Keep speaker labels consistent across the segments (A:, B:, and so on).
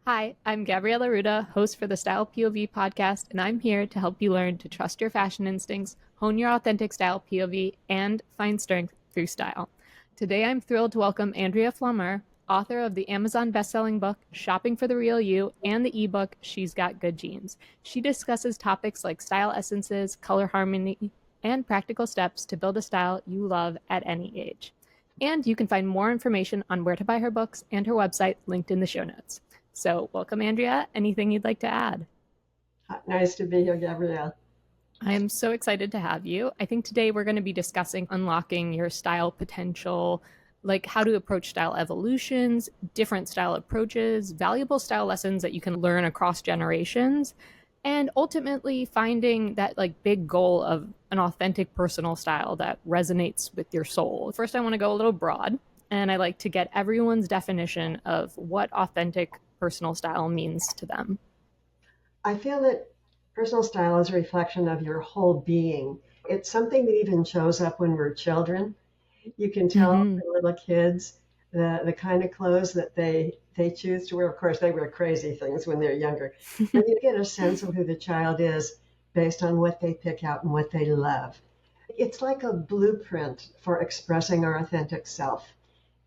A: Hi, I'm Gabrielle Arruda, host for the Style POV podcast, and I'm here to help you learn to trust your fashion instincts, hone your authentic style POV, and find strength through style. Today, I'm thrilled to welcome Andrea Pflaumer, author of the Amazon bestselling book Shopping for the Real You and the ebook She's Got Good Jeans. She discusses topics like style essences, color harmony, and practical steps to build a style you love at any age. And you can find more information on where to buy her books and her website linked in the show notes. So, welcome, Andrea. Anything you'd like to add?
B: Nice to be here, Gabrielle.
A: I am so excited to have you. I think today we're going to be discussing unlocking your style potential, like how to approach style evolutions, different style approaches, valuable style lessons that you can learn across generations, and ultimately finding that like big goal of an authentic personal style that resonates with your soul. First, I want to go a little broad, and I like to get everyone's definition of what authentic personal style means to them.
B: I feel that personal style is a reflection of your whole being. It's something that even shows up when we're children. You can tell
A: Mm-hmm.
B: the little kids the kind of clothes that they choose to wear. Of course, they wear crazy things when they're younger. And you get a sense of who the child is based on what they pick out and what they love. It's like a blueprint for expressing our authentic self.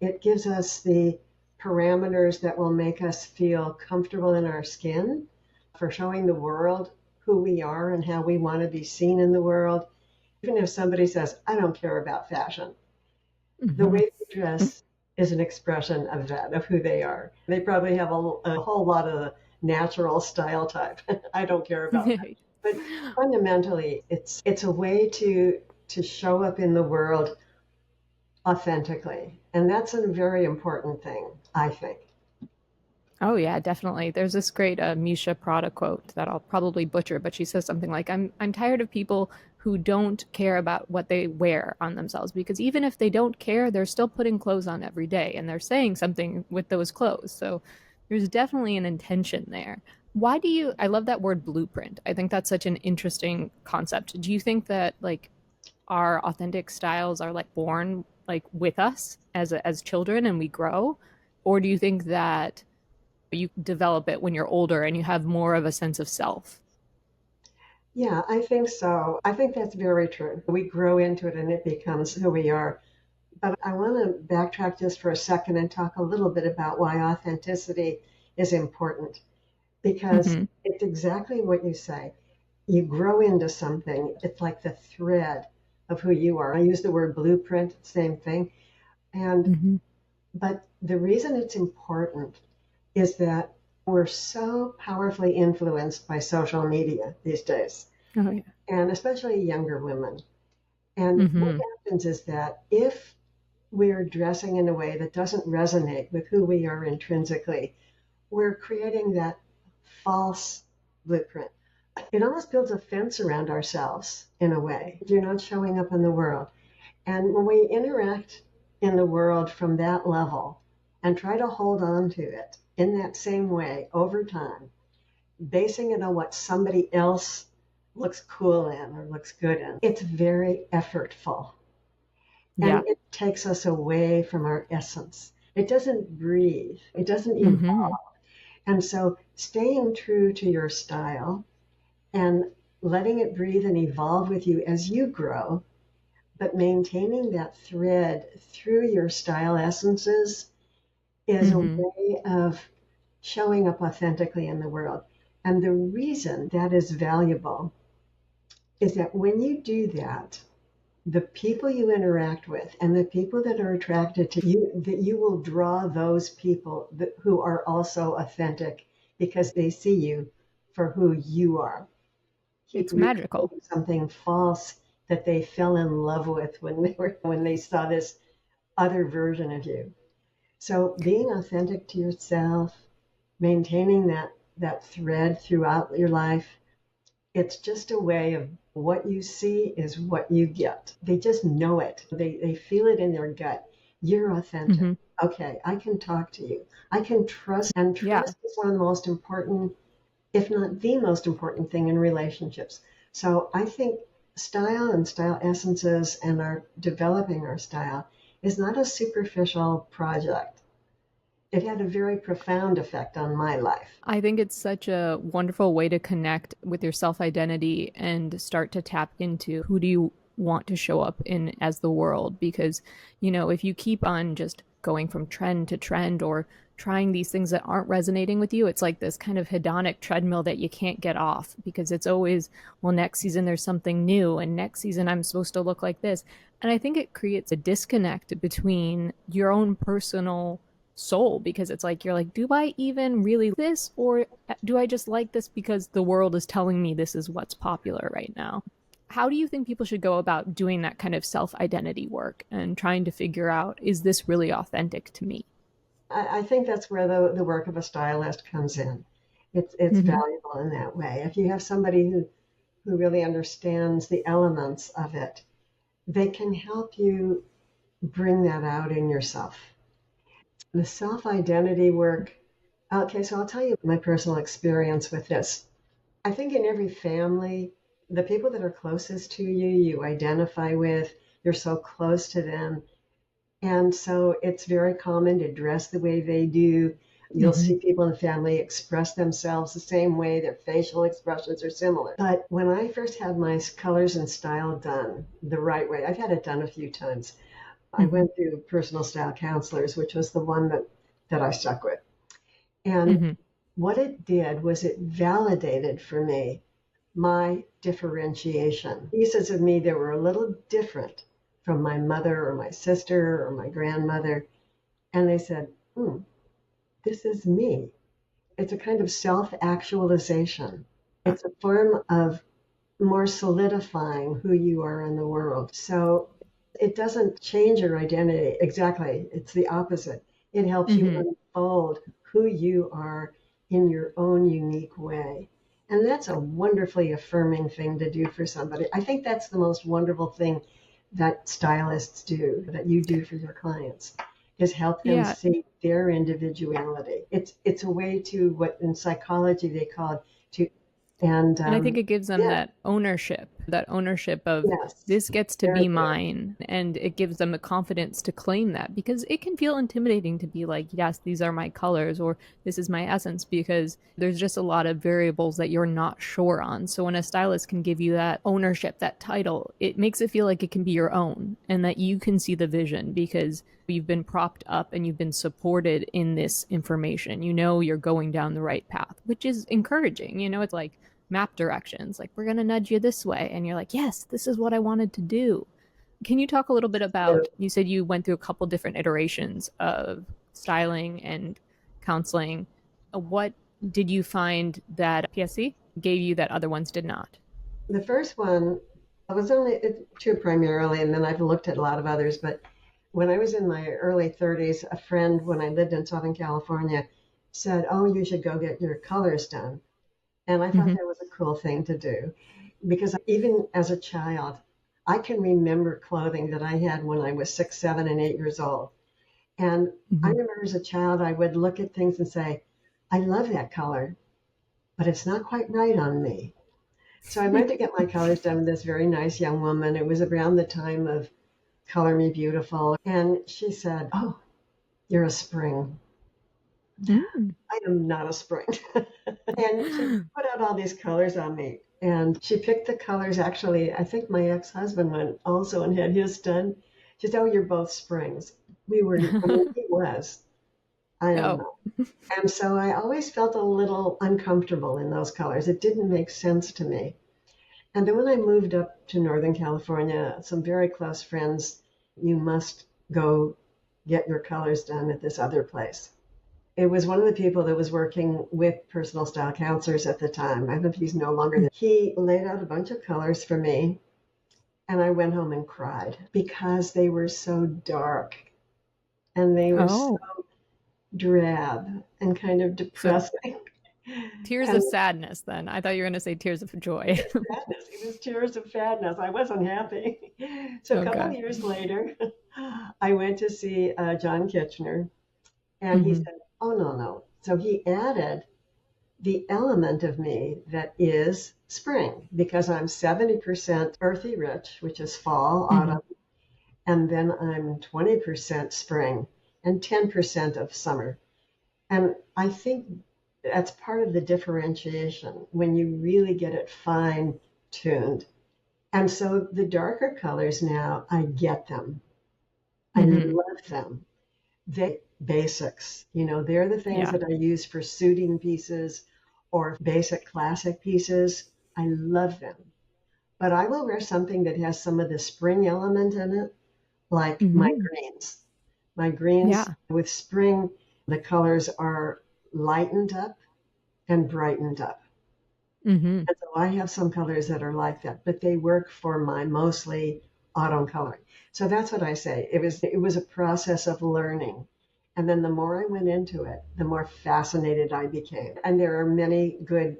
B: It gives us the parameters that will make us feel comfortable in our skin for showing the world who we are and how we want to be seen in the world. Even if somebody says, I don't care about fashion, the
A: Mm-hmm.
B: way they dress is an expression of that, of who they are. They probably have a whole lot of natural style type. I don't care about that. But fundamentally, it's a way to show up in the world authentically. And that's a very important thing, I think.
A: Oh yeah, definitely. There's this great Misha Prada quote that I'll probably butcher, but she says something like, "I'm tired of people who don't care about what they wear on themselves because even if they don't care, they're still putting clothes on every day and they're saying something with those clothes." So there's definitely an intention there. Why do you? I love that word blueprint. I think that's such an interesting concept. Do you think that like our authentic styles are like born like with us as children and we grow, or do you think that you develop it when you're older and you have more of a sense of self?
B: Yeah, I think so. I think that's very true. We grow into it and it becomes who we are. But I want to backtrack just for a second and talk a little bit about why authenticity is important because
A: Mm-hmm.
B: it's exactly what you say. You grow into something, it's like the thread of who you are. I use the word blueprint, same thing. And
A: Mm-hmm.
B: but the reason it's important is that we're so powerfully influenced by social media these days,
A: Oh yeah.
B: and especially younger women. And what
A: Mm-hmm.
B: happens is that if we're dressing in a way that doesn't resonate with who we are intrinsically, we're creating that false blueprint. It almost builds a fence around ourselves in a way. You're not showing up in the world. And when we interact in the world from that level and try to hold on to it in that same way over time, basing it on what somebody else looks cool in or looks good in, it's very effortful. And
A: Yeah.
B: it takes us away from our essence. It doesn't breathe, it doesn't
A: Mm-hmm.
B: evolve. And so staying true to your style and letting it breathe and evolve with you as you grow, but maintaining that thread through your style essences is a
A: Mm-hmm.
B: way of showing up authentically in the world. And the reason that is valuable is that when you do that, the people you interact with and the people that are attracted to you, that you will draw those people who are also authentic because they see you for who you are. You
A: It's magical.
B: recreate something false that they fell in love with when they saw this other version of you. So being authentic to yourself, maintaining that thread throughout your life, it's just a way of what you see is what you get. They just know it. They feel it in their gut. You're authentic.
A: Mm-hmm.
B: Okay, I can talk to you. I can trust, and
A: Yeah.
B: trust is one of the most important, if not the most important thing in relationships. So I think style and style essences and our developing our style is not a superficial project. It had a very profound effect on my life.
A: I think it's such a wonderful way to connect with your self identity and start to tap into who do you want to show up in as the world. Because, if you keep on just going from trend to trend or trying these things that aren't resonating with you, it's like this kind of hedonic treadmill that you can't get off because it's always, well, next season there's something new, and next season I'm supposed to look like this. And I think it creates a disconnect between your own personal soul because it's like you're like, do I even really like this, or do I just like this because the world is telling me this is what's popular right now? How do you think people should go about doing that kind of self-identity work and trying to figure out, is this really authentic to me?
B: I think that's where the work of a stylist comes in. It's
A: Mm-hmm.
B: valuable in that way. If you have somebody who really understands the elements of it, they can help you bring that out in yourself. The self identity work. Okay, so I'll tell you my personal experience with this. I think in every family, the people that are closest to you, you identify with, you're so close to them. And so it's very common to dress the way they do. You'll
A: Mm-hmm.
B: see people in the family express themselves the same way, their facial expressions are similar. But when I first had my colors and style done the right way, I've had it done a few times. I
A: Mm-hmm.
B: went through personal style counselors, which was the one that I stuck with. And
A: Mm-hmm.
B: what it did was it validated for me my differentiation. Pieces of me that were a little different from my mother or my sister or my grandmother. And they said, this is me. It's a kind of self actualization. It's a form of more solidifying who you are in the world. So it doesn't change your identity. Exactly. It's the opposite. It helps you
A: Mm-hmm.
B: unfold who you are in your own unique way. And that's a wonderfully affirming thing to do for somebody. I think that's the most wonderful thing that stylists do, that you do for your clients, is help them
A: Yeah,
B: see their individuality. It's a way to what in psychology they call it to and
A: and I think it gives them
B: yeah,
A: that ownership of
B: yes,
A: this gets to
B: very
A: be
B: good.
A: mine. And it gives them the confidence to claim that because it can feel intimidating to be like, yes, these are my colors or this is my essence because there's just a lot of variables that you're not sure on. So when a stylist can give you that ownership, that title, it makes it feel like it can be your own and that you can see the vision because you've been propped up and you've been supported in this information. You're going down the right path, which is encouraging. It's like map directions, like we're going to nudge you this way, and you're like, yes, this is what I wanted to do. Can you talk a little bit about, you said you went through a couple different iterations of styling and counseling. What did you find that PSC gave you that other ones did not?
B: The first one, I was only two primarily, and then I've looked at a lot of others. But when I was in my early 30s, a friend, when I lived in Southern California, said, "Oh, you should go get your colors done." And I thought
A: Mm-hmm.
B: that was a cool thing to do because even as a child, I can remember clothing that I had when I was 6, 7, and 8 years old. And I
A: Mm-hmm.
B: remember as a child, I would look at things and say, I love that color, but it's not quite right on me. So I went to get my colors done with this very nice young woman. It was around the time of Color Me Beautiful. And she said, "Oh, you're a spring."
A: Mm.
B: I am not a spring. And she put out all these colors on me. And she picked the colors. Actually, I think my ex husband went also and had his done. She said, "Oh, you're both springs." We were, I mean, he was. I am
A: Oh.
B: not. And so I always felt a little uncomfortable in those colors. It didn't make sense to me. And then when I moved up to Northern California, some very close friends, you must go get your colors done at this other place. It was one of the people that was working with personal style counselors at the time. I don't know if he's no longer there. He laid out a bunch of colors for me, and I went home and cried because they were so dark and they were so
A: Oh,
B: drab and kind of
A: so
B: depressing.
A: tears
B: And
A: of sadness then. I thought you were going to say tears of joy.
B: sadness, it was tears of sadness. I wasn't happy. So a couple of
A: Okay.
B: years later, I went to see John Kitchener, and he
A: Mm-hmm.
B: said, "Oh, no, no." So he added the element of me that is spring because I'm 70% earthy rich, which is fall,
A: Mm-hmm.
B: autumn, and then I'm 20% spring and 10% of summer. And I think that's part of the differentiation when you really get it fine tuned. And so the darker colors now, I get them. I
A: Hmm.
B: love them. They basics, they're the things
A: Yeah.
B: that I use for suiting pieces or basic classic pieces. I love them. But I will wear something that has some of the spring element in it, like my
A: Hmm.
B: greens. My greens
A: Yeah.
B: with spring, the colors are lightened up and brightened up.
A: Hmm.
B: And so I have some colors that are like that, but they work for my mostly autumn coloring. So that's what I say. It was a process of learning. And then the more I went into it, the more fascinated I became. And there are many good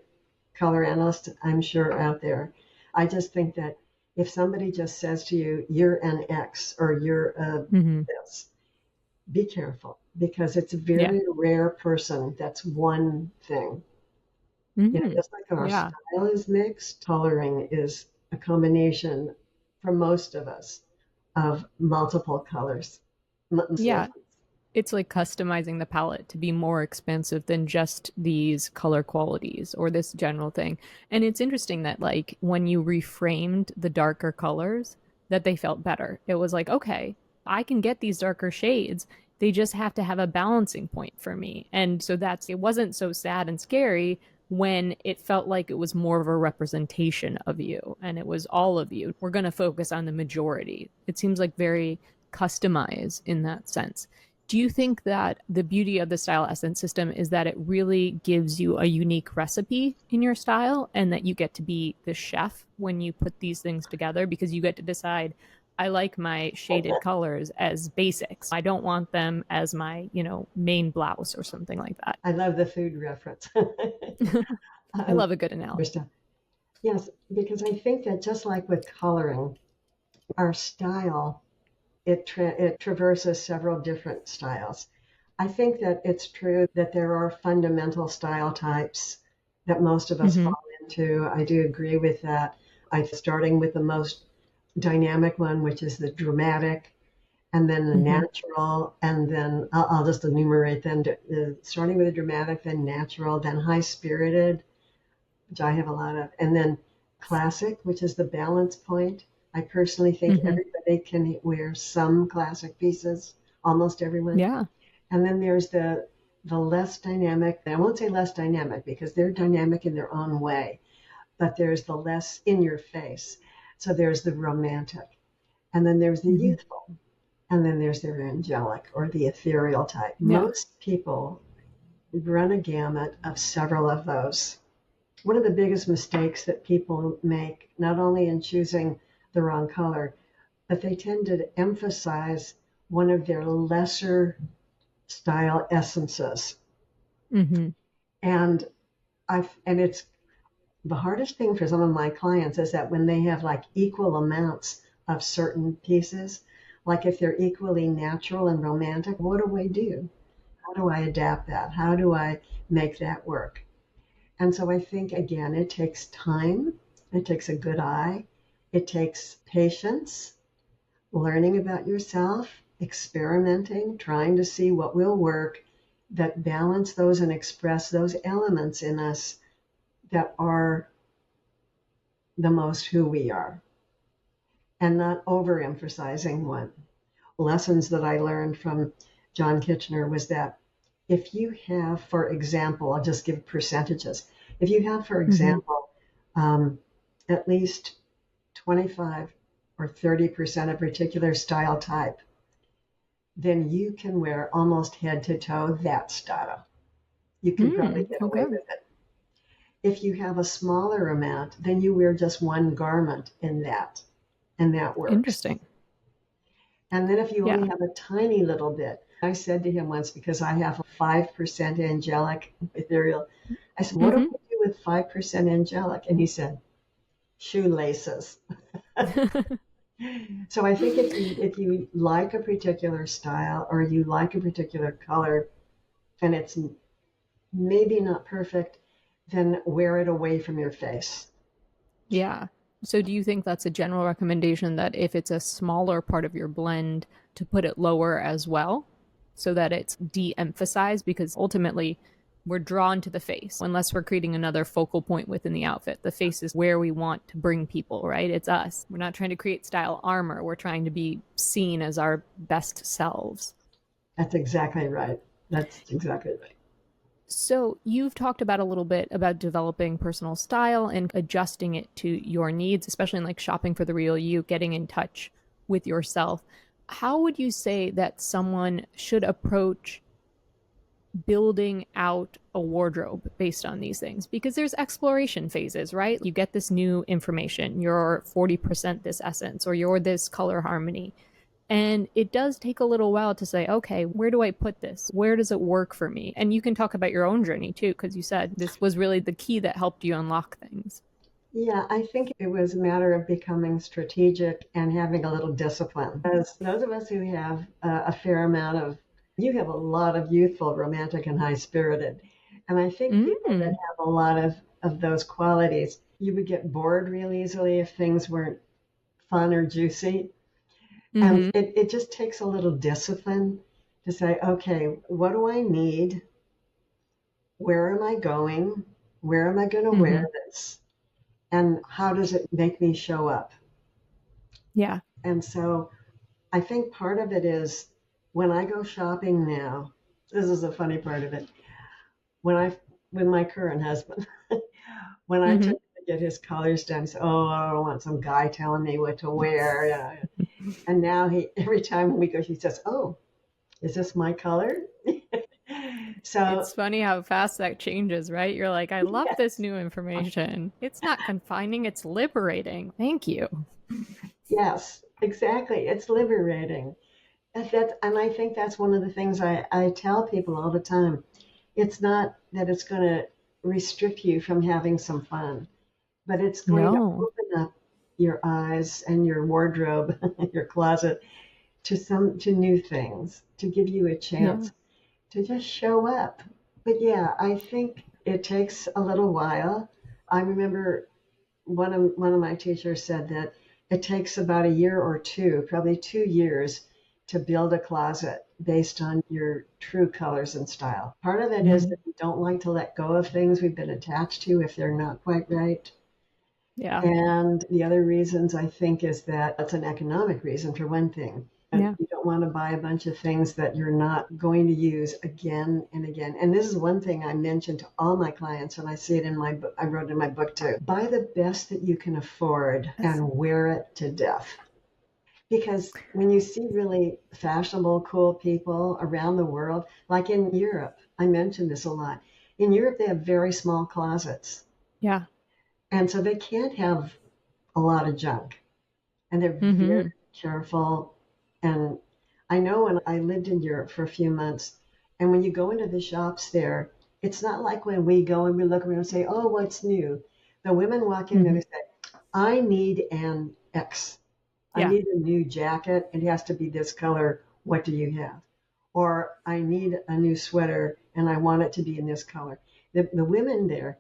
B: color analysts, I'm sure, out there. I just think that if somebody just says to you, you're an X or you're a
A: Hmm.
B: this, be careful because it's a
A: Yeah.
B: very rare person that's one thing.
A: Hmm.
B: Just like our
A: Yeah.
B: style is mixed, coloring is a combination for most of us of multiple colors.
A: Yeah. It's like customizing the palette to be more expansive than just these color qualities or this general thing. And it's interesting that like when you reframed the darker colors, that they felt better. It was like, okay, I can get these darker shades. They just have to have a balancing point for me. And so that's it wasn't so sad and scary when it felt like it was more of a representation of you and it was all of you. We're going to focus on the majority. It seems like very customized in that sense. Do you think that the beauty of the style essence system is that it really gives you a unique recipe in your style and that you get to be the chef when you put these things together because you get to decide I like my shaded colors as basics. I don't want them as my, main blouse or something like that.
B: I love the food reference.
A: I
B: um,
A: love a good analogy.
B: yes, because I think that just like with coloring, our style it traverses several different styles. I think that it's true that there are fundamental style types that most of us
A: Mhm.
B: fall into. I do agree with that. Starting with the most dynamic one, which is the dramatic, and then the
A: Mhm.
B: natural, and then I'll just enumerate them. Starting with the dramatic, then natural, then high spirited, which I have a lot of, and then classic, which is the balance point. I personally think
A: Mhm.
B: everybody can wear some classic pieces, almost everyone.
A: Yeah.
B: And then there's the less dynamic. I won't say less dynamic because they're dynamic in their own way, but there's the less in your face. So there's the romantic, and then there's the
A: Mhm.
B: youthful, and then there's the angelic or the ethereal type.
A: Yeah.
B: Most people run a gamut of several of those. One of the biggest mistakes that people make, not only in choosing the wrong color, but they tend to emphasize one of their lesser style essences.
A: Mhm.
B: And it's the hardest thing for some of my clients is that when they have like equal amounts of certain pieces, like if they're equally natural and romantic, what do I do? How do I adapt that? How do I make that work? And so I think, again, it takes time, it takes a good eye, it takes patience, learning about yourself, experimenting, trying to see what will work that balance those and express those elements in us that are the most who we are, and not overemphasizing one. Lessons that I learned from John Kitchener was that if you have, for example, I'll just give percentages. If you have, for
A: Mhm.
B: example, um, at least 25 or 30% of particular style type, then you can wear almost head to toe that style. You can probably
A: Mm.
B: get away
A: Okay.
B: with it. If you have a smaller amount, then you wear just one garment in that, and that works.
A: Interesting.
B: And then if you
A: Yeah.
B: only have a tiny little bit, I said to him once, because I have a 5% angelic ethereal, I said, what do
A: Mhm.
B: I do with 5% angelic? And he said, shoelaces. So I think if you like a particular style or you like a particular color and it's maybe not perfect, then wear it away from your face.
A: Yeah. So do you think that's a general recommendation that if it's a smaller part of your blend to put it lower as well? so that it's de-emphasized, because ultimately we're drawn to the face unless we're creating another focal point within the outfit. The face is where we want to bring people, right? It's us. We're not trying to create style armor. We're trying to be seen as our best selves.
B: That's exactly right. That's exactly right.
A: So, you've talked about a little bit about developing personal style and adjusting it to your needs, especially in like shopping for the real you, getting in touch with yourself. How would you say that someone should approach building out a wardrobe based on these things? Because there's exploration phases, right? You get this new information, you're 40% this essence, or you're this color harmony. And it does take a little while to say, okay, where do I put this? Where does it work for me? And you can talk about your own journey too, because you said this was really the key that helped you unlock things.
B: Yeah, I think it was a matter of becoming strategic and having a little discipline. As those of us who have a fair amount of, you have a lot of youthful, romantic, and high spirited. And I think people that
A: Mm,
B: have a lot of those qualities, you would get bored real easily if things weren't fun or juicy. And
A: mm-hmm,
B: it just takes a little discipline to say, okay, what do I need? Where am I going? Where am I going to wear
A: mm-hmm.
B: this? And how does it make me show up?
A: Yeah.
B: And so I think part of it is when I go shopping now, this is the funny part of it. When I, with my current husband, when I
A: Mm-hmm.
B: took him to get his colors done, he said, oh, I don't want some guy telling me what to wear. And now every time we go, he says, oh, is this my color? So,
A: It's funny how fast that changes, right? You're like, I love this
B: yes,
A: new information. It's not confining, it's liberating. Thank you.
B: yes, exactly. It's liberating. And I think that's one of the things I tell people all the time. It's not that it's going to restrict you from having some fun, but it's going to
A: No.
B: open up your eyes and your wardrobe, your closet to new things, to give you a
A: Yeah.
B: chance to just show up. But yeah, I think it takes a little while. I remember one of my teachers said that it takes about a year or two, probably 2 years, to build a closet based on your true colors and style. Part of it is
A: Mm-hmm.
B: that we don't like to let go of things we've been attached to if they're not quite right.
A: Yeah.
B: And the other reasons I think is that that's an economic reason for one thing. And
A: Yeah.
B: you don't want to buy a bunch of things that you're not going to use again and again. And this is one thing I mention to all my clients, and I see it in my book. I wrote in my book too. Buy the best that you can afford
A: Yes.
B: and wear it to death. Because when you see really fashionable, cool people around the world, like in Europe, I mention this a lot. In Europe, they have very small closets.
A: Yeah.
B: And so they can't have a lot of junk. And they're very
A: Mm-hmm.
B: careful. And I know when I lived in Europe for a few months, and when you go into the shops there, it's not like when we go and we look around and say, oh, what's new? The women walk in and
A: Mm-hmm.
B: they say, I need an X. I
A: Yeah.
B: need a new jacket. It has to be this color. What do you have? Or I need a new sweater and I want it to be in this color. The women there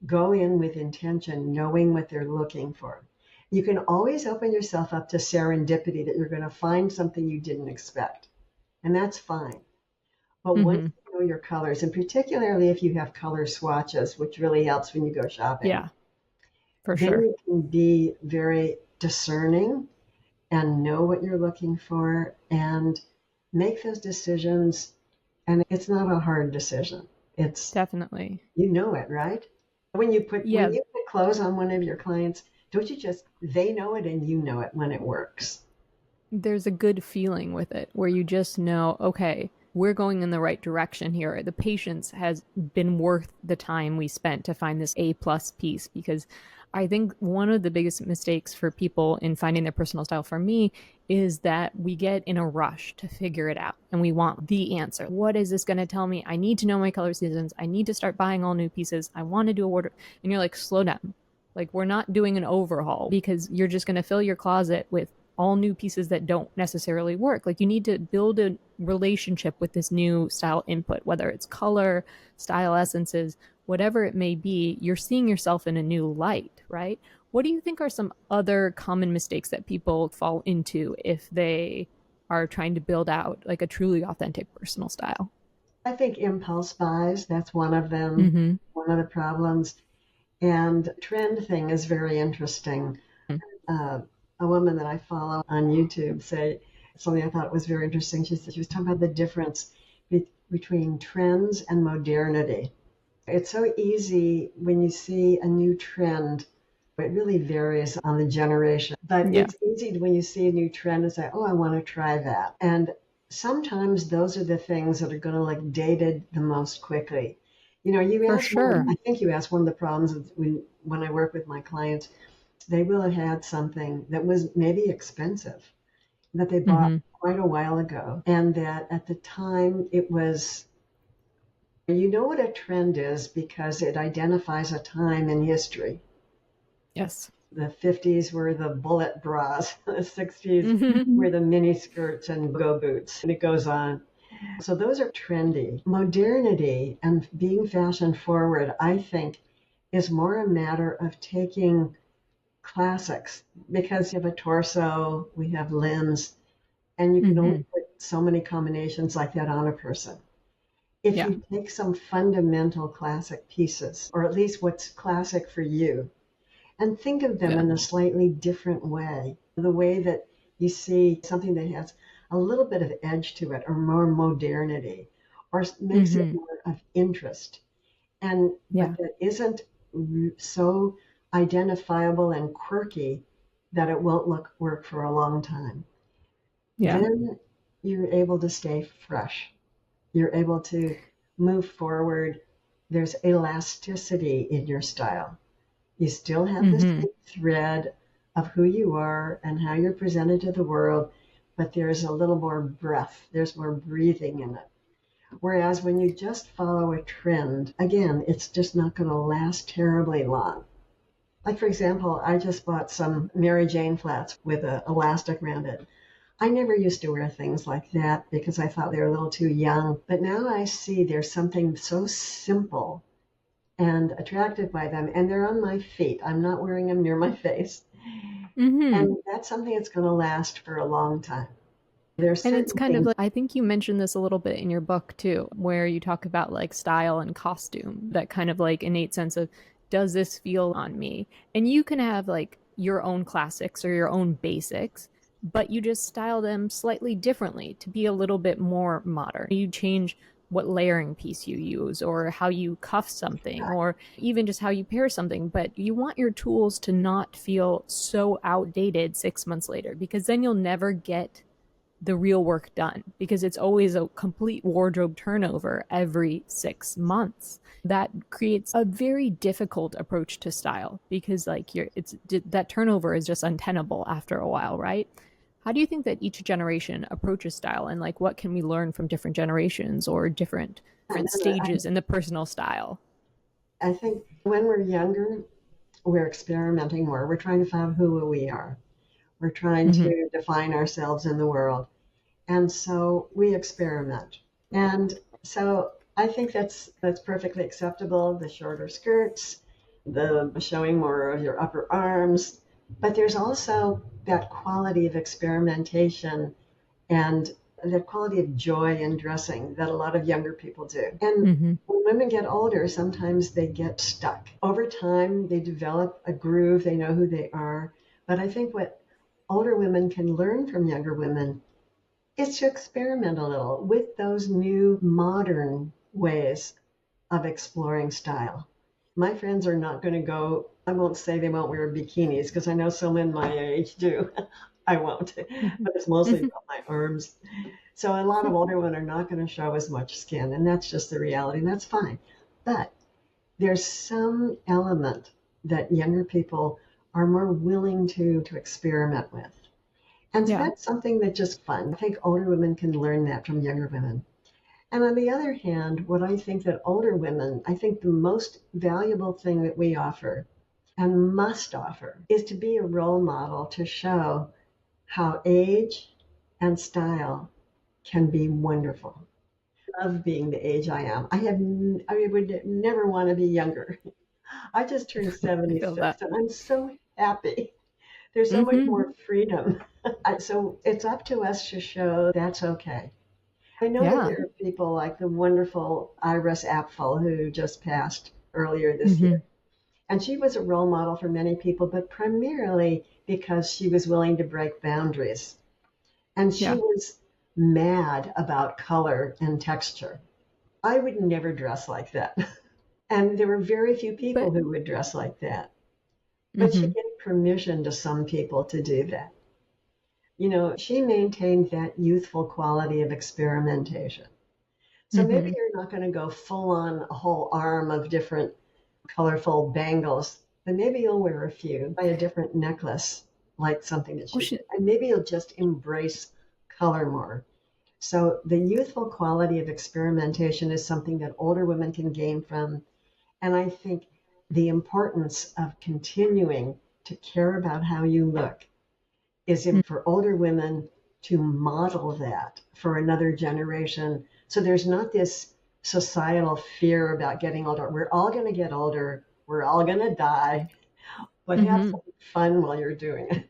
B: go in with intention, knowing what they're looking for. You can always open yourself up to serendipity that you're going to find something you didn't expect, and that's fine. But once
A: Mm-hmm.
B: you know your colors, and particularly if you have color swatches, which really helps when you go shopping,
A: Yeah. For
B: then
A: sure.
B: you can be very discerning and know what you're looking for and make those decisions. And it's not a hard decision. It's
A: Definitely.
B: You know it, right? When
A: Yeah.
B: you put clothes on one of your clients, don't you just they know it and you know it when it works.
A: There's a good feeling with it where you just know, okay, we're going in the right direction here. The patience has been worth the time we spent to find this A plus piece, because I think one of the biggest mistakes for people in finding their personal style for me is that we get in a rush to figure it out and we want the answer. What is this going to tell me? I need to know my color seasons. I need to start buying all new pieces. I want to do a wardrobe. And you're like, slow down. Like, we're not doing an overhaul, because you're just going to fill your closet with all new pieces that don't necessarily work. Like, you need to build a relationship with this new style input, whether it's color, style essences, whatever it may be. You're seeing yourself in a new light, right? What do you think are some other common mistakes that people fall into if they are trying to build out like a truly authentic personal style.
B: I think impulse buys, that's one of them,
A: Mm-hmm.
B: one of the problems. And trend thing is very interesting. Uh, a woman that I follow on YouTube said something I thought was very interesting. She said she was talking about the difference between trends and modernity. It's so easy when you see a new trend. It really varies on the generation, but
A: Yeah,
B: it's easy when you see a new trend and say, "Oh, I want to try that." And sometimes those are the things that are going to like dated the most quickly. You know, you
A: for
B: asked one.
A: sure.
B: I think you asked one of the problems when I work with my clients. They will have had something that was maybe expensive that they bought
A: Mm-hmm.
B: quite a while ago, and that at the time it was. You know what a trend is because it identifies a time in history.
A: Yes.
B: The 50s were the bullet bras, the 60s
A: Mm-hmm.
B: were the mini skirts and go boots, and it goes on. So those are trendy. Modernity and being fashion forward, I think, is more a matter of taking classics because you have a torso, we have limbs, and you can only
A: Mm-hmm.
B: put so many combinations like that on a person. If
A: Yeah,
B: you take some fundamental classic pieces, or at least what's classic for you, and think of them
A: yeah.
B: in a slightly different way. The way that you see something that has a little bit of edge to it, or more modernity, or makes it
A: Mm-hmm.
B: more of interest, and
A: Yeah,
B: but that isn't so identifiable and quirky that it won't look work for a long time.
A: yeah.
B: Then you're able to stay fresh. You're able to move forward. There's elasticity in your style. You still have the
A: Mm-hmm.
B: same thread of who you are and how you're presented to the world, but there's a little more breath. There's more breathing in it. Whereas when you just follow a trend, again, it's just not going to last terribly long. Like, for example, I just bought some Mary Jane flats with an elastic around it. I never used to wear things like that because I thought they were a little too young. But now I see there's something so simple and attracted by them, and they're on my feet. I'm not wearing them near my face.
A: Mm-hmm.
B: And that's something that's going to last for a long time. There's
A: And it's
B: certain
A: kind of
B: things.
A: like, I think you mentioned this a little bit in your book too, where you talk about like style and costume, that kind of like innate sense of, does this feel on me? And you can have like your own classics or your own basics, but you just style them slightly differently to be a little bit more modern. You change what layering piece you use or how you cuff something or even just how you pair something, but you want your tools to not feel so outdated 6 months later because then you'll never get the real work done because it's always a complete wardrobe turnover every 6 months. That creates a very difficult approach to style because like it's that turnover is just untenable after a while, right? How do you think that each generation approaches style and like what can we learn from different generations or different stages in the personal style?
B: I think when we're younger, we're experimenting more. We're trying to find who we are. We're trying
A: Mm-hmm.
B: to define ourselves in the world. And so we experiment. And so I think that's perfectly acceptable. The shorter skirts, the showing more of your upper arms, but there's also that quality of experimentation and that quality of joy in dressing that a lot of younger people do. And
A: Mm-hmm.
B: when women get older, sometimes they get stuck. Over time, they develop a groove, they know who they are. But I think what older women can learn from younger women is to experiment a little with those new modern ways of exploring style. My friends are not going to go, I won't say they won't wear bikinis because I know some in my age do. I won't, but it's mostly about my arms. So a lot of older women are not going to show as much skin, and that's just the reality, and that's fine. But there's some element that younger people are more willing to experiment with. And so
A: Yeah.
B: that's something that's just fun. I think older women can learn that from younger women. And on the other hand, what I think that older women, I think the most valuable thing that we offer and must offer is to be a role model to show how age and style can be wonderful. I love being the age I am. I would never want to be younger. I just turned
A: I feel
B: 76
A: that.
B: and I'm so happy There's so much
A: Mm-hmm.
B: more freedom. So it's up to us to show that's okay. I know that
A: Yeah.
B: there are people like the wonderful Iris Apfel who just passed earlier this
A: Mm-hmm.
B: year. And she was a role model for many people, but primarily because she was willing to break boundaries. And she
A: Yeah.
B: was mad about color and texture. I would never dress like that. And there were very few people
A: But
B: who would dress like that. But she
A: mm-hmm.
B: gave permission to some people to do that. She maintained that youthful quality of experimentation. So maybe
A: Mm-hmm.
B: you're not going to go full on a whole arm of different colorful bangles, but maybe you'll wear a few, buy a different necklace, like something that
A: Well,
B: she
A: she,
B: did. And maybe you'll just embrace color more. So the youthful quality of experimentation is something that older women can gain from. And I think the importance of continuing to care about how you look is for older women to model that for another generation. So there's not this societal fear about getting older. We're all going to get older. We're all going to die, but have
A: mm-hmm.
B: some fun while you're doing it.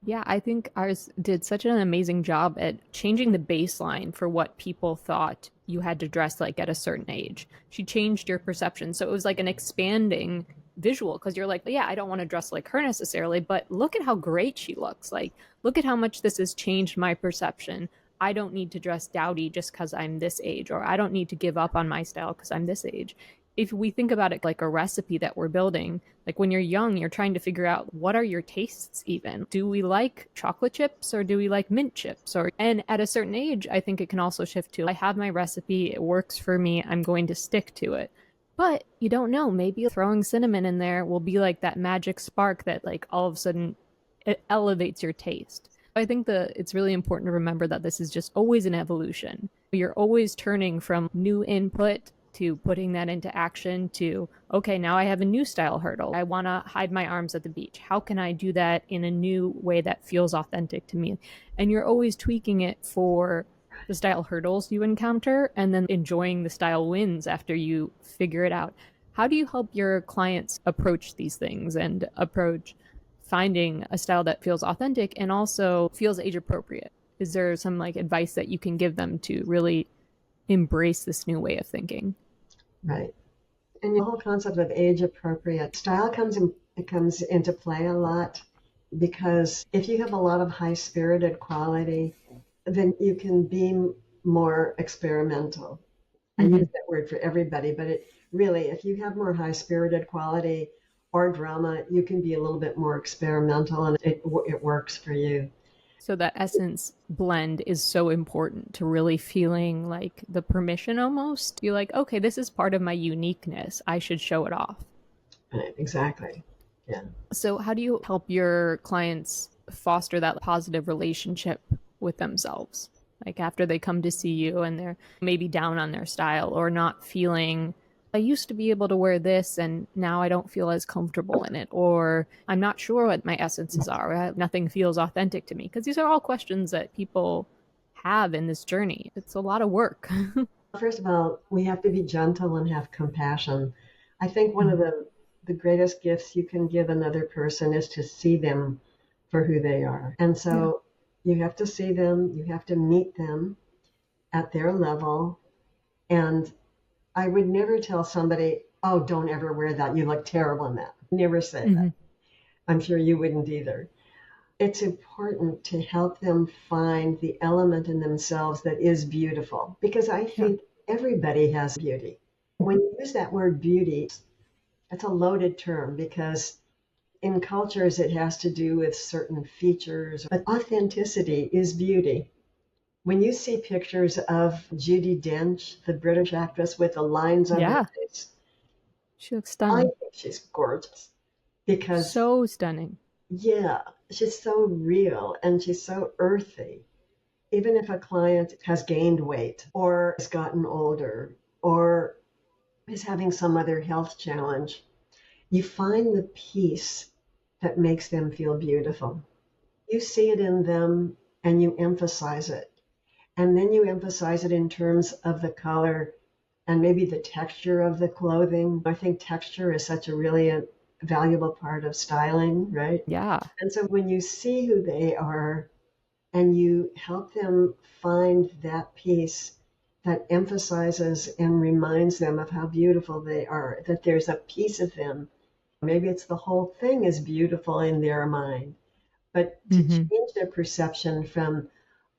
A: Yeah, I think ours did such an amazing job at changing the baseline for what people thought you had to dress like at a certain age. She changed your perception. So it was like an expanding visual because you're like, yeah, I don't want to dress like her necessarily, but look at how great she looks. Like, look at how much this has changed my perception. I don't need to dress dowdy just because I'm this age, or I don't need to give up on my style because I'm this age. If we think about it like a recipe that we're building, like when you're young, you're trying to figure out what are your tastes even. Do we like chocolate chips or do we like mint chips? Or and at a certain age, I think it can also shift to I have my recipe, it works for me, I'm going to stick to it. But you don't know, maybe throwing cinnamon in there will be like that magic spark that like all of a sudden it elevates your taste. I think that it's really important to remember that this is just always an evolution. You're always turning from new input to putting that into action to, okay, now I have a new style hurdle. I want to hide my arms at the beach. How can I do that in a new way that feels authentic to me? And you're always tweaking it for the style hurdles you encounter and then enjoying the style wins after you figure it out. How do you help your clients approach these things and approach finding a style that feels authentic and also feels age appropriate? Is there some like advice that you can give them to really embrace this new way of thinking?
B: Right. And the whole concept of age appropriate style comes into play a lot because if you have a lot of high spirited quality, then you can be more experimental. I
A: Mm-hmm.
B: use that word for everybody, but it really, if you have more high spirited quality or drama, you can be a little bit more experimental and it works for you.
A: So that essence blend is so important to really feeling like the permission almost. You're like, okay, this is part of my uniqueness. I should show it off.
B: Right, exactly. Yeah.
A: So, how do you help your clients foster that positive relationship with themselves? Like after they come to see you and they're maybe down on their style or not feeling, I used to be able to wear this and now I don't feel as comfortable in it, or I'm not sure what my essences are, nothing feels authentic to me. Because these are all questions that people have in this journey. It's a lot of work.
B: First of all, we have to be gentle and have compassion. I think one of
A: Mhm.
B: the greatest gifts you can give another person is to see them for who they are. And
A: Yeah.
B: so you have to see them, you have to meet them at their level. And I would never tell somebody, oh, don't ever wear that. You look terrible in that. Never say that.
A: Hmm.
B: I'm sure you wouldn't either. It's important to help them find the element in themselves that is beautiful because I
A: Yeah.
B: think everybody has beauty. When you use that word beauty, that's a loaded term because in cultures it has to do with certain features, but authenticity is beauty. When you see pictures of Judi Dench, the British actress with the lines under the
A: Yeah.
B: face,
A: She looks
B: I
A: stunning.
B: think she's gorgeous because,
A: So stunning.
B: yeah, she's so real and she's so earthy. Even if a client has gained weight or has gotten older or is having some other health challenge, you find the peace that makes them feel beautiful. You see it in them and you emphasize it. And then you emphasize it in terms of the color and maybe the texture of the clothing. I think texture is such a really valuable part of styling, right?
A: Yeah.
B: And so when you see who they are and you help them find that piece that emphasizes and reminds them of how beautiful they are, that there's a piece of them. Maybe it's the whole thing is beautiful in their mind, but to
A: Mm-hmm.
B: change their perception from,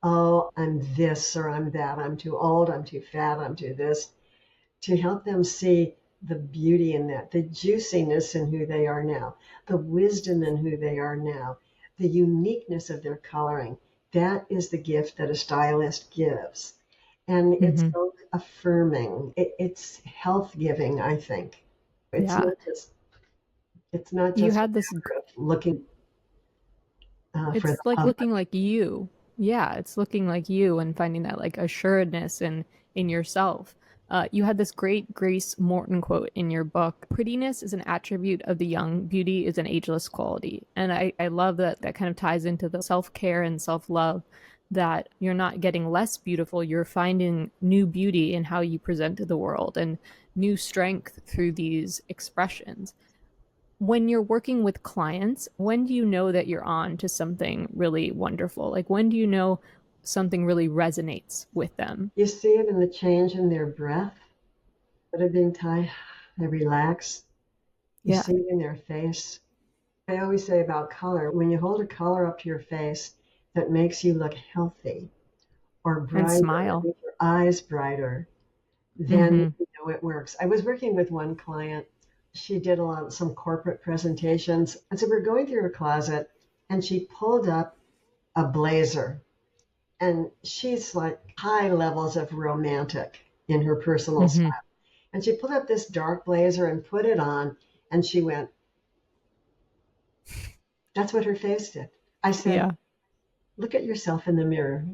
B: oh, I'm this or I'm that, I'm too old, I'm too fat, I'm too this, to help them see the beauty in that, the juiciness in who they are now, the wisdom in who they are now, the uniqueness of their coloring. That is the gift that a stylist gives. And it's
A: Mm-hmm.
B: both affirming, it's health giving, I think. It's
A: Yeah.
B: not just it's not
A: You
B: just a
A: had this
B: matter of looking for the
A: It's like
B: public.
A: looking like you. Yeah, it's looking like you and finding that like assuredness in yourself. You had this great Grace Morton quote in your book. Prettiness is an attribute of the young. Beauty is an ageless quality. And I love that that kind of ties into the self-care and self-love that you're not getting less beautiful. You're finding new beauty in how you present to the world and new strength through these expressions. When you're working with clients, when do you know that you're on to something really wonderful? Like, when do you know something really resonates with them?
B: You see it in the change in their breath that are being tied. They relax. You
A: Yeah.
B: see it in their face. I always say about color, when you hold a color up to your face that makes you look healthy or
A: And
B: brighter, or
A: smile.
B: make your eyes brighter, then
A: Mm-hmm.
B: you know it works. I was working with one client. She did some corporate presentations. And so we're going through her closet and she pulled up a blazer. And she's like high levels of romantic in her personal
A: Mm-hmm.
B: style. And she pulled up this dark blazer and put it on and she went, that's what her face did. I said,
A: Yeah.
B: look at yourself in the mirror.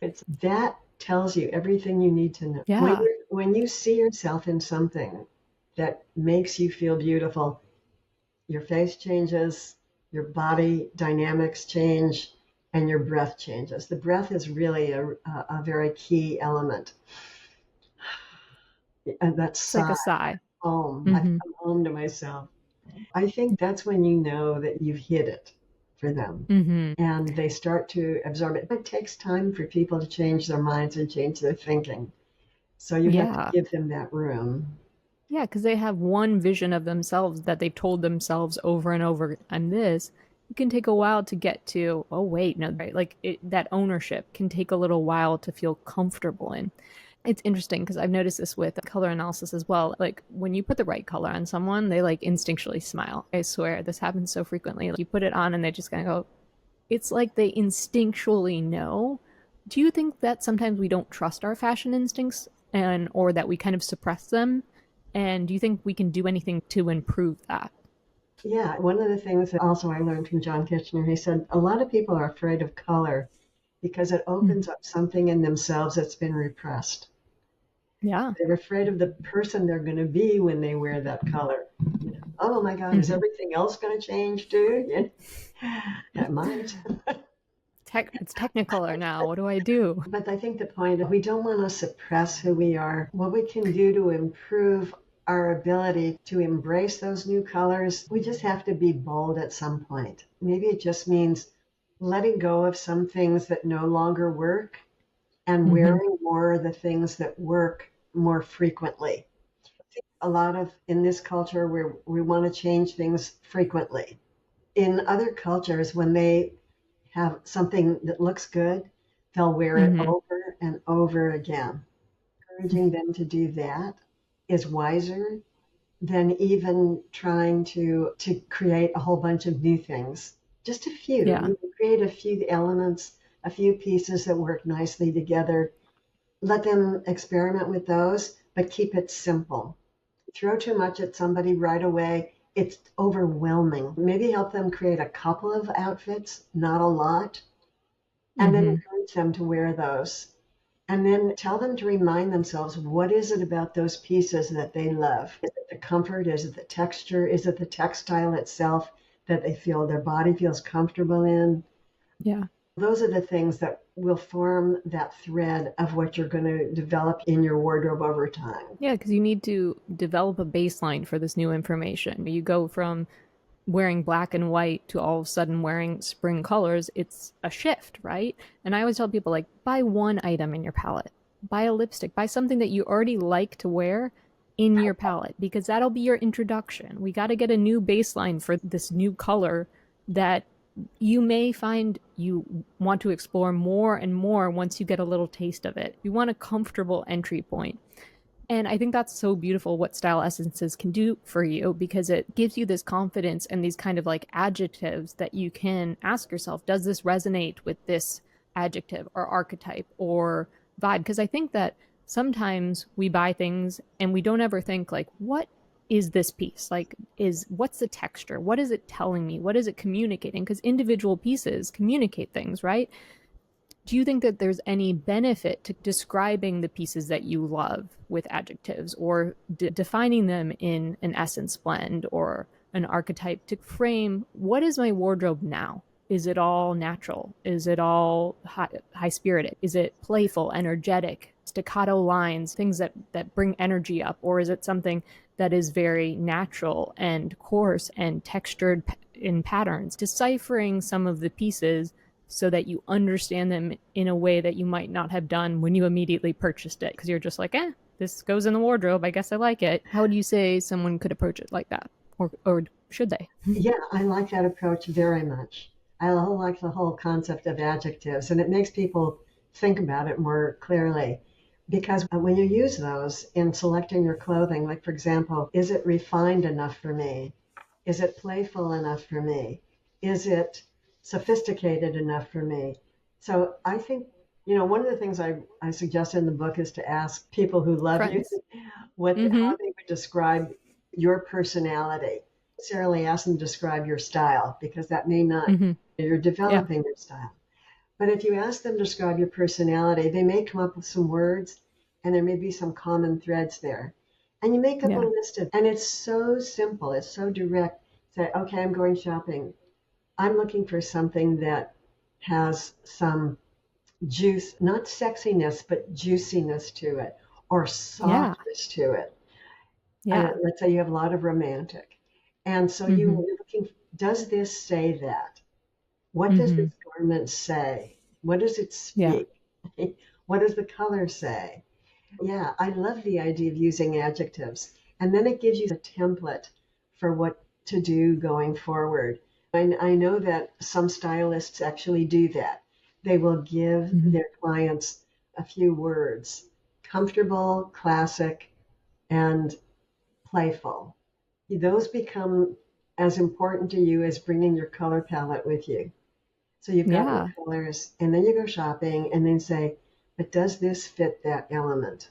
B: It's that tells you everything you need to know.
A: Yeah.
B: When you see yourself in something that makes you feel beautiful, your face changes, your body dynamics change, and your breath changes. The breath is really a very key element. And that
A: It's like
B: sigh,
A: a sigh.
B: home. I've
A: Mm-hmm.
B: come home to myself. I think that's when you know that you've hit it for them.
A: Mm-hmm.
B: And they start to absorb it. It takes time for people to change their minds and change their thinking. So you have to
A: Yeah.
B: give them that room.
A: Yeah, because they have one vision of themselves that they've told themselves over and over. And this, it can take a while to get to, oh, wait, no, right? Like that ownership can take a little while to feel comfortable in. It's interesting because I've noticed this with color analysis as well. Like when you put the right color on someone, they like instinctually smile. I swear this happens so frequently. Like, you put it on and they just kind of go, it's like they instinctually know. Do you think that sometimes we don't trust our fashion instincts and or that we kind of suppress them? And do you think we can do anything to improve that?
B: Yeah, one of the things that also I learned from John Kitchener, he said a lot of people are afraid of color because it
A: Mm.
B: opens up something in themselves that's been repressed.
A: Yeah.
B: They're afraid of the person they're going to be when they wear that color. Oh my God, is
A: Mm-hmm.
B: everything else going to change too? It might.
A: It's Technicolor now. What do I do?
B: But I think the point is we don't want to suppress who we are. What we can do to improve our ability to embrace those new colors, we just have to be bold at some point. Maybe it just means letting go of some things that no longer work and
A: Mm-hmm.
B: wearing more of the things that work more frequently. A lot of in this culture where we want to change things frequently. In other cultures, when they have something that looks good, they'll wear it
A: Mm-hmm.
B: over and over again. Encouraging them to do that is wiser than even trying to create a whole bunch of new things. Just a few.
A: Yeah.
B: You can create a few elements, a few pieces that work nicely together. Let them experiment with those, but keep it simple. Throw too much at somebody right away, it's overwhelming. Maybe help them create a couple of outfits, not a lot, and then
A: Mm-hmm.
B: encourage them to wear those. And then tell them to remind themselves what is it about those pieces that they love? Is it the comfort? Is it the texture? Is it the textile itself that they feel their body feels comfortable in?
A: Yeah.
B: Those are the things that will form that thread of what you're going to develop in your wardrobe over time.
A: Yeah, because you need to develop a baseline for this new information. You go from wearing black and white to all of a sudden wearing spring colors, it's a shift, right? And I always tell people, like, buy one item in your palette, buy a lipstick, buy something that you already like to wear in your palette, because that'll be your introduction. We got to get a new baseline for this new color that you may find you want to explore more and more once you get a little taste of it. You want a comfortable entry point. And I think that's so beautiful what style essences can do for you, because it gives you this confidence and these kind of like adjectives that you can ask yourself, does this resonate with this adjective or archetype or vibe? Because I think that sometimes we buy things and we don't ever think like, what is this piece? Like, is what's the texture? What is it telling me? What is it communicating? Because individual pieces communicate things, right? Do you think that there's any benefit to describing the pieces that you love with adjectives, or defining them in an essence blend or an archetype to frame what is my wardrobe now? Is it all natural? Is it all high spirited? Is it playful, energetic, staccato lines, things that bring energy up? Or is it something that is very natural and coarse and textured in patterns? Deciphering some of the pieces so that you understand them in a way that you might not have done when you immediately purchased it, because you're just like, this goes in the wardrobe, I guess I like it. How would you say someone could approach it like that? Or should they?
B: Yeah, I like that approach very much. I like the whole concept of adjectives, and it makes people think about it more clearly. Because when you use those in selecting your clothing, like for example, is it refined enough for me? Is it playful enough for me? Is it sophisticated enough for me? So I think, one of the things I suggest in the book is to ask people who love you
A: Friends.
B: how
A: Mm-hmm.
B: they would describe your personality. Not necessarily ask them to describe your style, because that may not,
A: Mm-hmm.
B: you're
A: Yeah.
B: developing your style. But if you ask them to describe your personality, they may come up with some words, and there may be some common threads there. And you make up a
A: Yeah.
B: list of, and it's so simple, it's so direct. Say, okay, I'm going shopping. I'm looking for something that has some juice, not sexiness, but juiciness to it, or
A: Yeah.
B: softness to it.
A: Yeah.
B: Let's say you have a lot of romantic. And so
A: Mm-hmm.
B: you're looking, does this say that? What does
A: Mm-hmm.
B: this garment say? What does it
A: Yeah.
B: speak? What does the color say? Yeah, I love the idea of using adjectives. And then it gives you a template for what to do going forward. I know that some stylists actually do that. They will give
A: Mm-hmm.
B: their clients a few words: comfortable, classic, and playful. Those become as important to you as bringing your color palette with you. So you've got your
A: Yeah.
B: colors, and then you go shopping, and then say, but does this fit that element?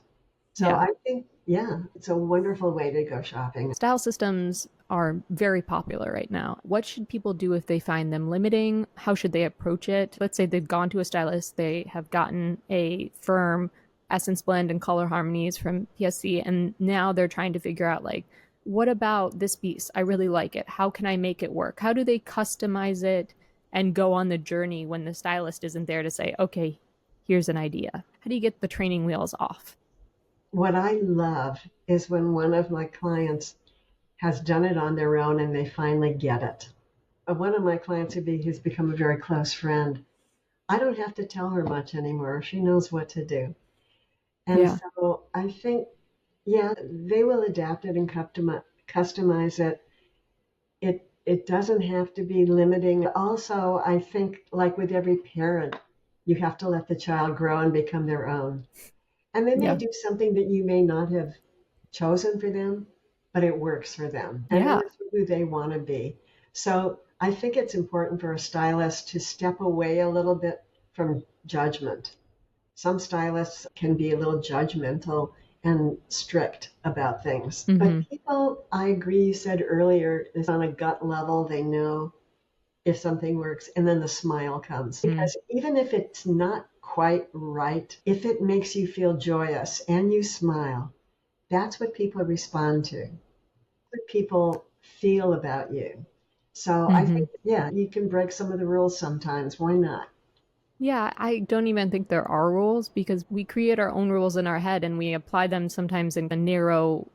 B: So
A: Yeah.
B: I think, yeah, it's a wonderful way to go shopping.
A: Style systems are very popular right now. What should people do if they find them limiting? How should they approach it? Let's say they've gone to a stylist, they have gotten a firm essence blend and color harmonies from PSC, and now they're trying to figure out, like, what about this piece? I really like it. How can I make it work? How do they customize it and go on the journey when the stylist isn't there to say, okay, here's an idea? How do you get the training wheels off?
B: What I love is when one of my clients has done it on their own and they finally get it. One of my clients who's become a very close friend, I don't have to tell her much anymore. She knows what to do. And
A: Yeah.
B: so I think, yeah, they will adapt it and customize it. It doesn't have to be limiting. Also, I think, like with every parent, you have to let the child grow and become their own. And they may
A: Yeah.
B: do something that you may not have chosen for them, but it works for them and it
A: Yeah.
B: works for who they want to be. So I think it's important for a stylist to step away a little bit from judgment. Some stylists can be a little judgmental and strict about things. But
A: Mm-hmm.
B: people, I agree, you said earlier, is on a gut level, they know if something works, and then the smile comes.
A: Mm-hmm.
B: Because even if it's not quite right, if it makes you feel joyous and you smile, that's what people respond to, what people feel about you. So I
A: Mm-hmm.
B: think, yeah, you can break some of the rules sometimes. Why not?
A: Yeah, I don't even think there are rules, because we create our own rules in our head and we apply them sometimes in a narrow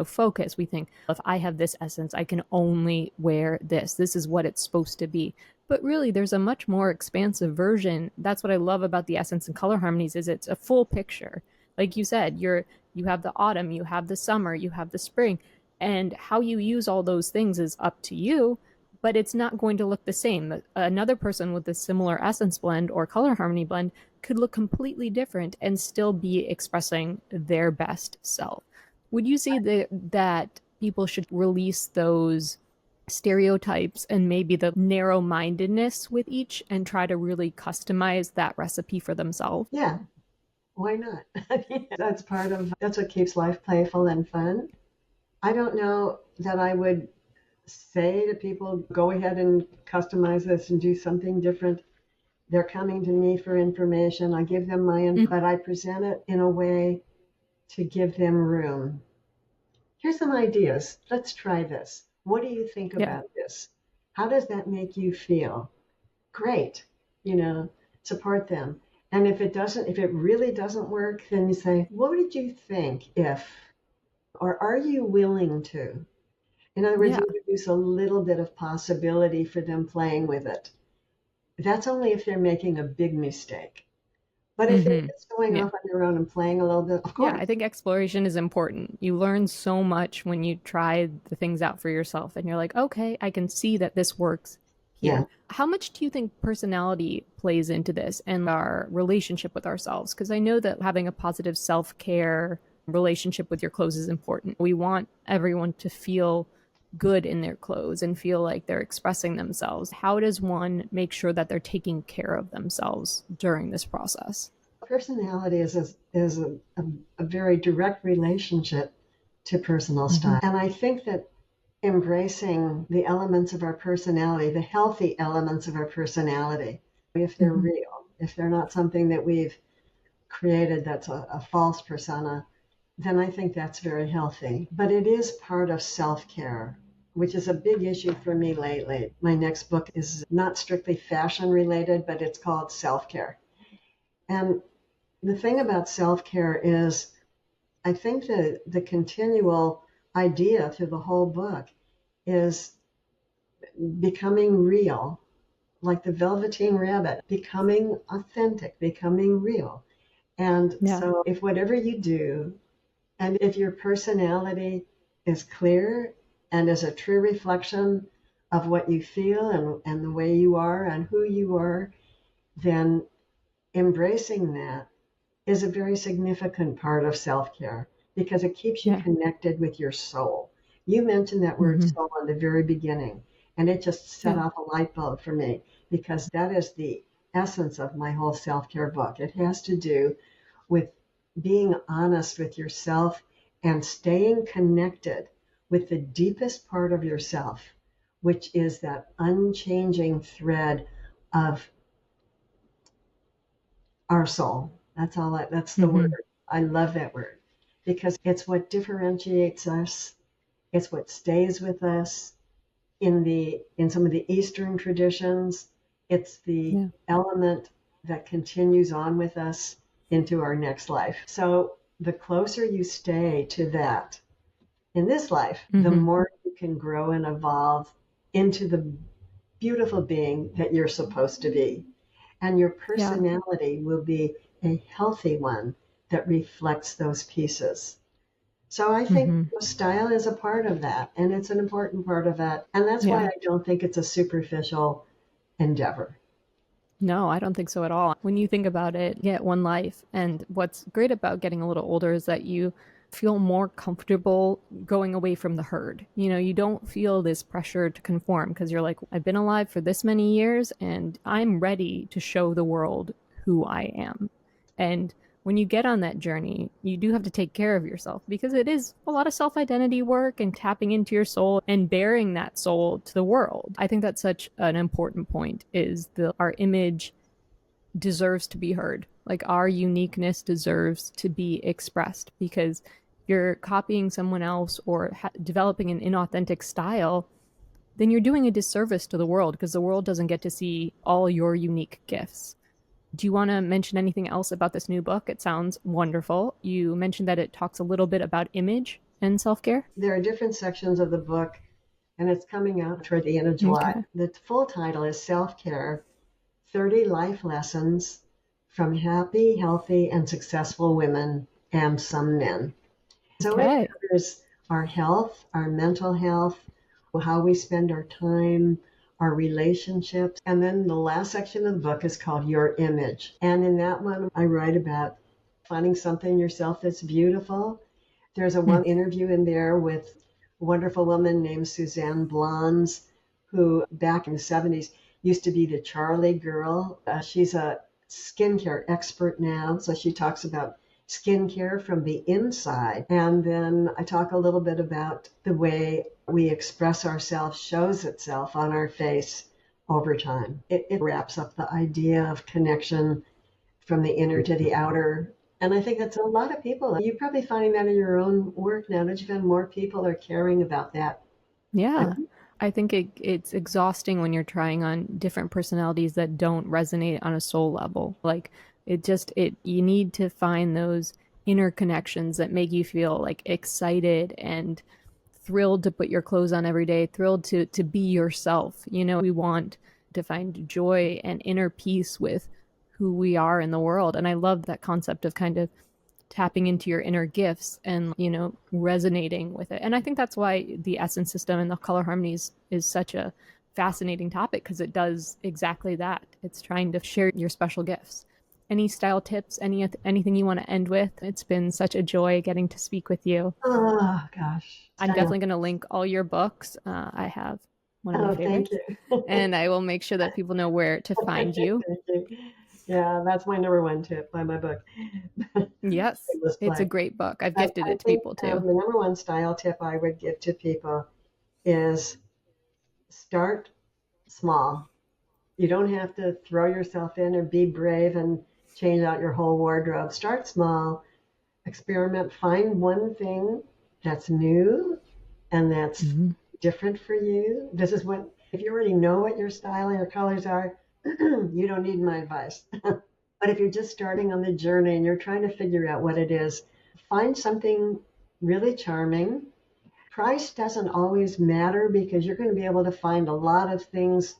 A: focus. We think, if I have this essence, I can only wear this. This is what it's supposed to be. But really, there's a much more expansive version. That's what I love about the essence and color harmonies is it's a full picture. Like you said, you have the autumn, you have the summer, you have the spring, and how you use all those things is up to you, but it's not going to look the same. Another person with a similar essence blend or color harmony blend could look completely different and still be expressing their best self. Would you say that people should release those stereotypes and maybe the narrow mindedness with each and try to really customize that recipe for themselves?
B: Yeah, why not? That's what keeps life playful and fun. I don't know that I would say to people, go ahead and customize this and do something different. They're coming to me for information. I give them my input, but I present it in a way to give them room. Here's some ideas. Let's try this. What do you think
A: Yeah.
B: about this? How does that make you feel? Great. You know, support them. And if it really doesn't work, then you say, what would you think if, or are you willing to? In other words,
A: Yeah.
B: introduce a little bit of possibility for them playing with it. That's only if they're making a big mistake. But if they're
A: Mm-hmm.
B: just going
A: Yeah.
B: off on their own and playing a little bit, of
A: Yeah,
B: course.
A: I think exploration is important. You learn so much when you try the things out for yourself and you're like, okay, I can see that this works
B: Yeah.
A: here. How much do you think personality plays into this and our relationship with ourselves? Because I know that having a positive self care relationship with your clothes is important. We want everyone to feel good in their clothes and feel like they're expressing themselves. How does one make sure that they're taking care of themselves during this process?
B: Personality is a very direct relationship to personal
A: Mm-hmm.
B: style. And I think that embracing the elements of our personality, the healthy elements of our personality, if they're
A: Mm-hmm.
B: real, if they're not something that we've created that's a false persona, then I think that's very healthy. But it is part of self care, which is a big issue for me lately. My next book is not strictly fashion related, but it's called Self Care. And the thing about self care is, I think the continual idea through the whole book is becoming real, like the Velveteen Rabbit, becoming authentic, becoming real. And
A: Yeah.
B: so, if whatever you do, and if your personality is clear and is a true reflection of what you feel and the way you are and who you are, then embracing that is a very significant part of self care because it keeps you
A: Yeah.
B: connected with your soul. You mentioned that word
A: Mm-hmm.
B: soul in the very beginning, and it just set
A: Yeah.
B: off a light bulb for me because that is the essence of my whole self care book. It has to do with being honest with yourself and staying connected with the deepest part of yourself, which is that unchanging thread of our soul. That's the
A: Mm-hmm.
B: word. I love that word because it's what differentiates us. It's what stays with us in some of the Eastern traditions. It's the
A: Yeah.
B: element that continues on with us into our next life. So the closer you stay to that in this life, the
A: Mm-hmm.
B: more you can grow and evolve into the beautiful being that you're supposed to be. And your
A: Yeah.
B: personality will be a healthy one that reflects those pieces. So I think
A: Mm-hmm.
B: style is a part of that, and it's an important part of that. And that's why
A: Yeah.
B: I don't think it's a superficial endeavor.
A: No, I don't think so at all. When you think about it, you get one life. And what's great about getting a little older is that you feel more comfortable going away from the herd. You don't feel this pressure to conform because you're like, I've been alive for this many years and I'm ready to show the world who I am. And when you get on that journey, you do have to take care of yourself because it is a lot of self identity work and tapping into your soul and bearing that soul to the world. I think that's such an important point is our image deserves to be heard. Like our uniqueness deserves to be expressed because if you're copying someone else or developing an inauthentic style, then you're doing a disservice to the world because the world doesn't get to see all your unique gifts. Do you want to mention anything else about this new book? It sounds wonderful. You mentioned that it talks a little bit about image in self-care?
B: There are different sections of the book, and it's coming out toward the end of July.
A: Okay.
B: The full title is Self Care 30 Life Lessons from Happy, Healthy, and Successful Women and Some Men. So it
A: Okay.
B: covers our health, our mental health, how we spend our time, our relationships. And then the last section of the book is called Your Image. And in that one, I write about finding something in yourself that's beautiful. There's a
A: Hmm.
B: one interview in there with a wonderful woman named Suzanne Blondes, who back in the 70s used to be the Charlie girl. She's a skincare expert now, so she talks about skincare from the inside. And then I talk a little bit about the way we express ourselves shows itself on our face over time. It wraps up the idea of connection from the inner to the outer. And I think that's a lot of people. You're probably finding that in your own work now. Don't you find more people are caring about that?
A: Yeah. I think it's exhausting when you're trying on different personalities that don't resonate on a soul level. Like it you need to find those inner connections that make you feel like excited and thrilled to put your clothes on every day, thrilled to be yourself. We want to find joy and inner peace with who we are in the world. And I love that concept of kind of tapping into your inner gifts and resonating with it. And I think that's why the essence system and the color harmonies is such a fascinating topic, because it does exactly that. It's trying to share your special gifts. Any style tips, anything you want to end with? It's been such a joy getting to speak with you.
B: Oh, gosh.
A: I'm definitely going to link all your books. I have one of my
B: Oh, thank
A: favorites,
B: you.
A: and I will make sure that people know where to find you.
B: Thank you. Yeah, that's my number one tip. Buy my book.
A: Yes,
B: Shameless
A: it's a
B: play.
A: great book. I've gifted
B: I
A: it to
B: think
A: people too.
B: the number one style tip I would give to people is start small. You don't have to throw yourself in or be brave and change out your whole wardrobe. Start small, experiment, find one thing that's new and that's
A: Mm-hmm.
B: different for you. This is what, if you already know what your style and your colors are, you don't need my advice. But if you're just starting on the journey and you're trying to figure out what it is, find something really charming. Price doesn't always matter because you're going to be able to find a lot of things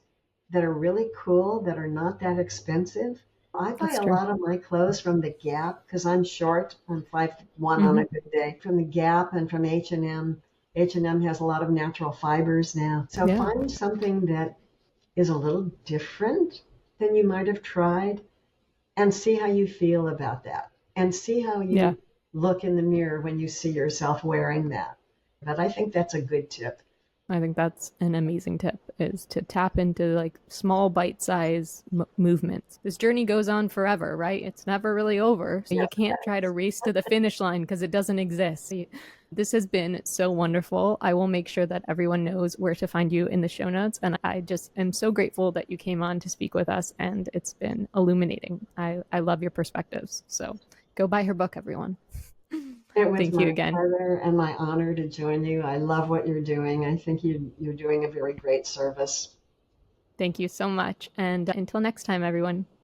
B: that are really cool that are not that expensive. I buy
A: That's
B: a
A: true.
B: lot of my clothes from the Gap because I'm short. I'm 5'1" on
A: Mm-hmm.
B: a good day. From the Gap and from H&M. H&M has a lot of natural fibers now. So
A: Yeah.
B: find something that is a little different than you might have tried and see how you feel about that. And see how
A: Yeah.
B: you look in the mirror when you see yourself wearing that. But I think that's a good tip.
A: I think that's an amazing tip, is to tap into like small bite-size movements. This journey goes on forever, right? It's never really over. So you
B: Yes,
A: can't try to race to the finish line because it doesn't exist. This has been so wonderful. I will make sure that everyone knows where to find you in the show notes. And I just am so grateful that you came on to speak with us, and it's been illuminating. I love your perspectives. So go buy her book, everyone.
B: it was
A: Thank you
B: my
A: again.
B: pleasure and my honor to join you. I love what you're doing. I think you're doing a very great service.
A: Thank you so much. And until next time, everyone.